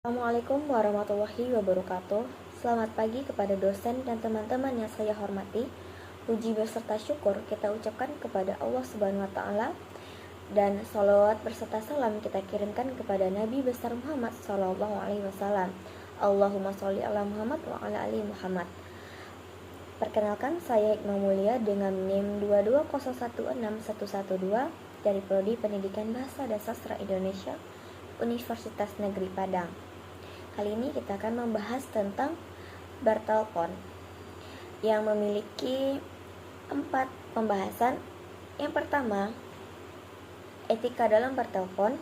Assalamualaikum warahmatullahi wabarakatuh. Selamat pagi kepada dosen dan teman-teman yang saya hormati. Puji beserta syukur kita ucapkan kepada Allah Subhanahu wa Ta'ala, dan salawat berserta salam kita kirimkan kepada Nabi besar Muhammad Sallallahu Alaihi Wasallam. Allahumma sholli ala Muhammad wa ala ali Muhammad. Perkenalkan, saya Hikmah Mulia dengan NIM 220161112 dari Prodi Pendidikan Bahasa dan Sastra Indonesia, Universitas Negeri Padang. Kali ini kita akan membahas tentang bertelepon yang memiliki 4 pembahasan. Yang pertama, etika dalam bertelepon.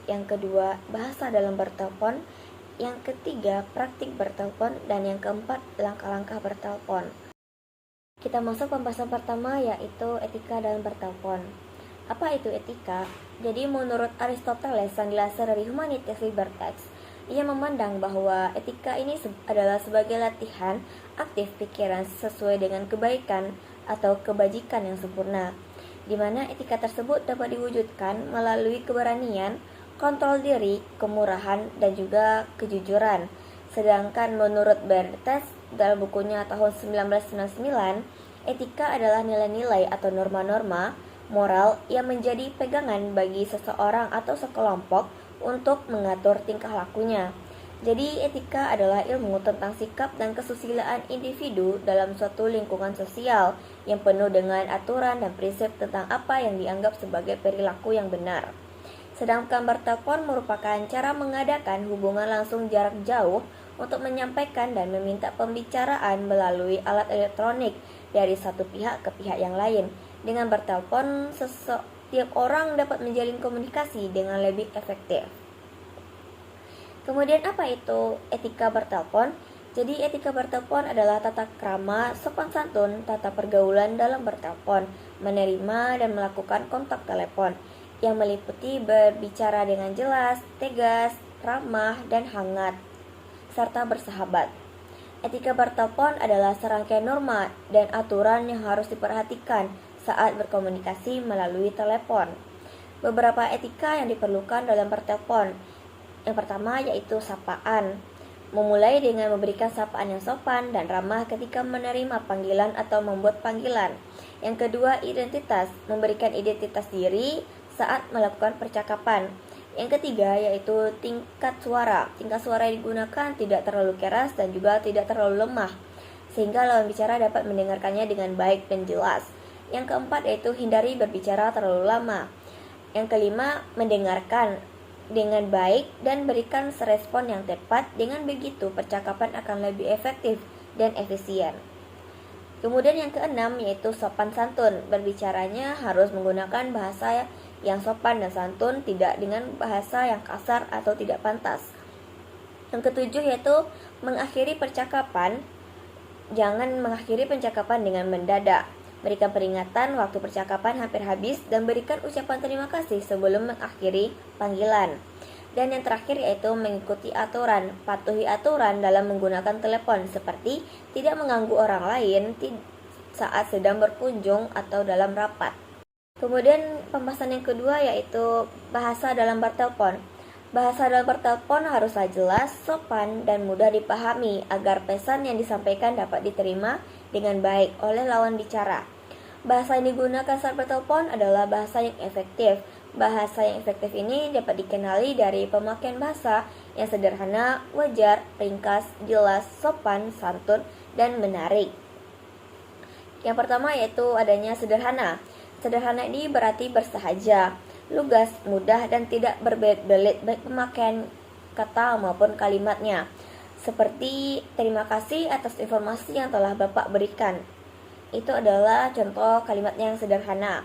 Yang kedua, bahasa dalam bertelepon. Yang ketiga, praktik bertelepon. Dan yang keempat, langkah-langkah bertelepon. Kita masuk pembahasan pertama, yaitu etika dalam bertelepon. Apa itu etika? Jadi menurut Aristoteles, sang dasar dari Humanities Libertas, ia memandang bahwa etika ini adalah sebagai latihan aktif pikiran sesuai dengan kebaikan atau kebajikan yang sempurna, di mana etika tersebut dapat diwujudkan melalui keberanian, kontrol diri, kemurahan, dan juga kejujuran. Sedangkan menurut Bertes dalam bukunya tahun 1999, etika adalah nilai-nilai atau norma-norma moral yang menjadi pegangan bagi seseorang atau sekelompok untuk mengatur tingkah lakunya. Jadi etika adalah ilmu tentang sikap dan kesusilaan individu dalam suatu lingkungan sosial yang penuh dengan aturan dan prinsip tentang apa yang dianggap sebagai perilaku yang benar. Sedangkan bertelepon merupakan cara mengadakan hubungan langsung jarak jauh untuk menyampaikan dan meminta pembicaraan melalui alat elektronik dari satu pihak ke pihak yang lain. Dengan bertelepon, setiap orang dapat menjalin komunikasi dengan lebih efektif. Kemudian apa itu etika bertelepon? Jadi etika bertelepon adalah tata krama, sopan santun, tata pergaulan dalam bertelepon, menerima dan melakukan kontak telepon, yang meliputi berbicara dengan jelas, tegas, ramah, dan hangat, serta bersahabat. Etika bertelepon adalah serangkaian norma dan aturan yang harus diperhatikan saat berkomunikasi melalui telepon. Beberapa etika yang diperlukan dalam bertelepon. Yang pertama yaitu sapaan. Memulai dengan memberikan sapaan yang sopan dan ramah ketika menerima panggilan atau membuat panggilan. Yang kedua, identitas. Memberikan identitas diri saat melakukan percakapan. Yang ketiga yaitu tingkat suara. Tingkat suara yang digunakan tidak terlalu keras dan juga tidak terlalu lemah, sehingga lawan bicara dapat mendengarkannya dengan baik dan jelas. Yang keempat yaitu hindari berbicara terlalu lama. Yang kelima, mendengarkan dengan baik dan berikan respon yang tepat. Dengan begitu percakapan akan lebih efektif dan efisien. Kemudian yang keenam yaitu sopan santun. Berbicaranya harus menggunakan bahasa yang sopan dan santun, tidak dengan bahasa yang kasar atau tidak pantas. Yang ketujuh yaitu mengakhiri percakapan. Jangan mengakhiri percakapan dengan mendadak. Berikan peringatan waktu percakapan hampir habis dan berikan ucapan terima kasih sebelum mengakhiri panggilan. Dan yang terakhir yaitu mengikuti aturan. Patuhi aturan dalam menggunakan telepon, seperti tidak mengganggu orang lain saat sedang berkunjung atau dalam rapat. Kemudian pembahasan yang kedua yaitu bahasa dalam bertelepon. Bahasa dalam bertelepon haruslah jelas, sopan, dan mudah dipahami agar pesan yang disampaikan dapat diterima dengan baik oleh lawan bicara. Bahasa yang digunakan saat bertelepon adalah bahasa yang efektif. Bahasa yang efektif ini dapat dikenali dari pemakaian bahasa yang sederhana, wajar, ringkas, jelas, sopan, santun, dan menarik. Yang pertama yaitu adanya sederhana. Sederhana ini berarti bersahaja, lugas, mudah, dan tidak berbelit-belit baik pemakaian kata maupun kalimatnya. Seperti terima kasih atas informasi yang telah Bapak berikan. Itu adalah contoh kalimat yang sederhana.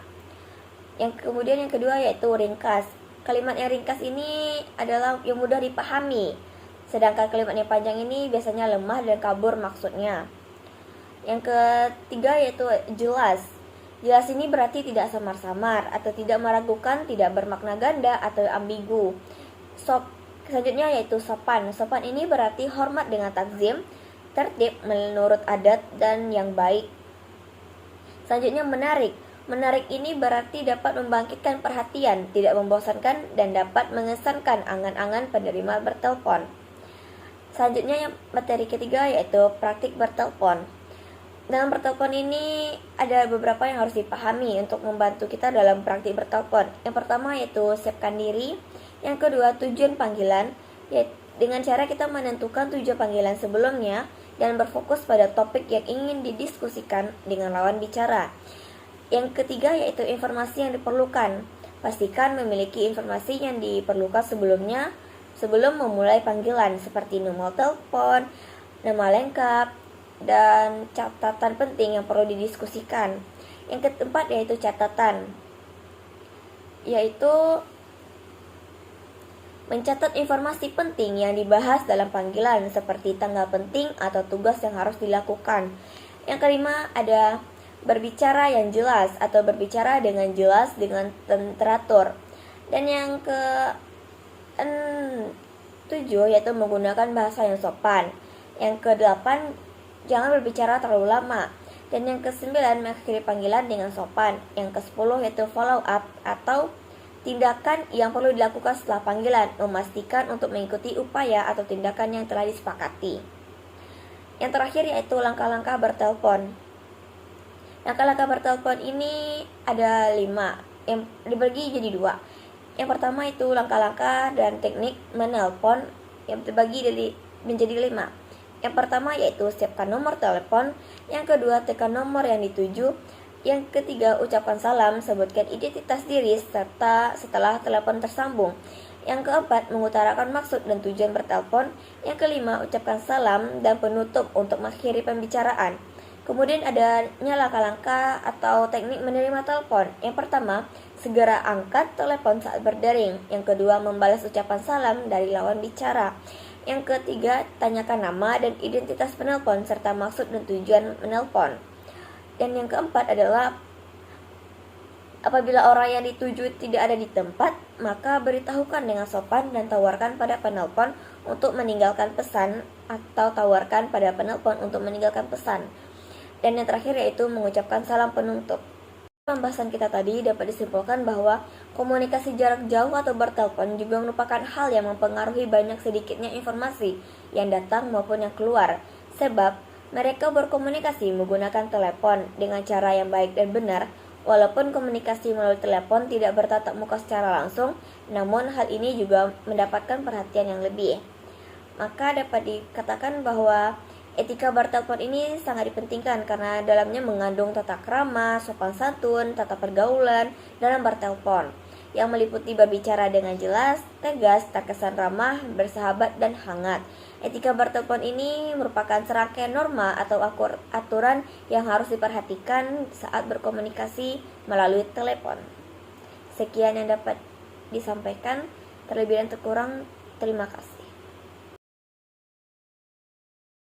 Kemudian yang kedua yaitu ringkas. Kalimat yang ringkas ini adalah yang mudah dipahami. Sedangkan kalimat yang panjang ini biasanya lemah dan kabur maksudnya. Yang ketiga yaitu jelas. Jelas ini berarti tidak samar-samar atau tidak meragukan, tidak bermakna ganda atau ambigu. Selanjutnya yaitu sopan. Sopan ini berarti hormat dengan takzim, tertib menurut adat, dan yang baik. Selanjutnya menarik. Menarik ini berarti dapat membangkitkan perhatian, tidak membosankan, dan dapat mengesankan angan-angan penerima bertelepon. Selanjutnya yang materi ketiga yaitu praktik bertelepon. Dalam bertelepon ini ada beberapa yang harus dipahami untuk membantu kita dalam praktik bertelepon. Yang pertama yaitu siapkan diri. Yang kedua tujuan panggilan, yaitu dengan cara kita menentukan tujuan panggilan sebelumnya dan berfokus pada topik yang ingin didiskusikan dengan lawan bicara. Yang ketiga yaitu informasi yang diperlukan. Pastikan memiliki informasi yang diperlukan sebelum memulai panggilan seperti nomor telepon, nama lengkap, dan catatan penting yang perlu didiskusikan. Yang keempat yaitu catatan, yaitu mencatat informasi penting yang dibahas dalam panggilan seperti tanggal penting atau tugas yang harus dilakukan. Yang kelima ada berbicara yang jelas atau berbicara dengan jelas dengan teratur. Dan yang ke-7 yaitu menggunakan bahasa yang sopan. Yang ke-8 jangan berbicara terlalu lama. Dan yang ke-9 mengakhiri panggilan dengan sopan. Yang ke-10 yaitu follow up atau tindakan yang perlu dilakukan setelah panggilan, memastikan untuk mengikuti upaya atau tindakan yang telah disepakati. Yang terakhir yaitu langkah-langkah bertelepon. Langkah-langkah bertelepon ini ada 5 yang dibagi jadi 2. Yang pertama itu langkah-langkah dan teknik menelpon yang terbagi menjadi 5. Yang pertama yaitu siapkan nomor telepon. Yang kedua tekan nomor yang dituju. Yang ketiga ucapkan salam, sebutkan identitas diri serta setelah telepon tersambung. Yang keempat mengutarakan maksud dan tujuan bertelepon. Yang kelima ucapkan salam dan penutup untuk mengakhiri pembicaraan. Kemudian adanya langkah-langkah atau teknik menerima telepon. Yang pertama, segera angkat telepon saat berdering. Yang kedua, membalas ucapan salam dari lawan bicara. Yang ketiga, tanyakan nama dan identitas penelpon serta maksud dan tujuan menelpon. Dan yang keempat adalah apabila orang yang dituju tidak ada di tempat, maka beritahukan dengan sopan dan tawarkan pada penelpon untuk meninggalkan pesan atau tawarkan pada penelpon untuk meninggalkan pesan. Dan yang terakhir yaitu mengucapkan salam penutup. Pembahasan kita tadi dapat disimpulkan bahwa komunikasi jarak jauh atau bertelepon juga merupakan hal yang mempengaruhi banyak sedikitnya informasi yang datang maupun yang keluar. Sebab mereka berkomunikasi menggunakan telepon dengan cara yang baik dan benar. Walaupun komunikasi melalui telepon tidak bertatap muka secara langsung, namun hal ini juga mendapatkan perhatian yang lebih. Maka dapat dikatakan bahwa etika bertelepon ini sangat dipentingkan karena dalamnya mengandung tata krama, sopan santun, tata pergaulan dalam bertelepon yang meliputi berbicara dengan jelas, tegas, terkesan ramah, bersahabat, dan hangat. Etika bertelepon ini merupakan serangkaian norma atau aturan yang harus diperhatikan saat berkomunikasi melalui telepon. Sekian yang dapat disampaikan, terlebih dan terkurang terima kasih.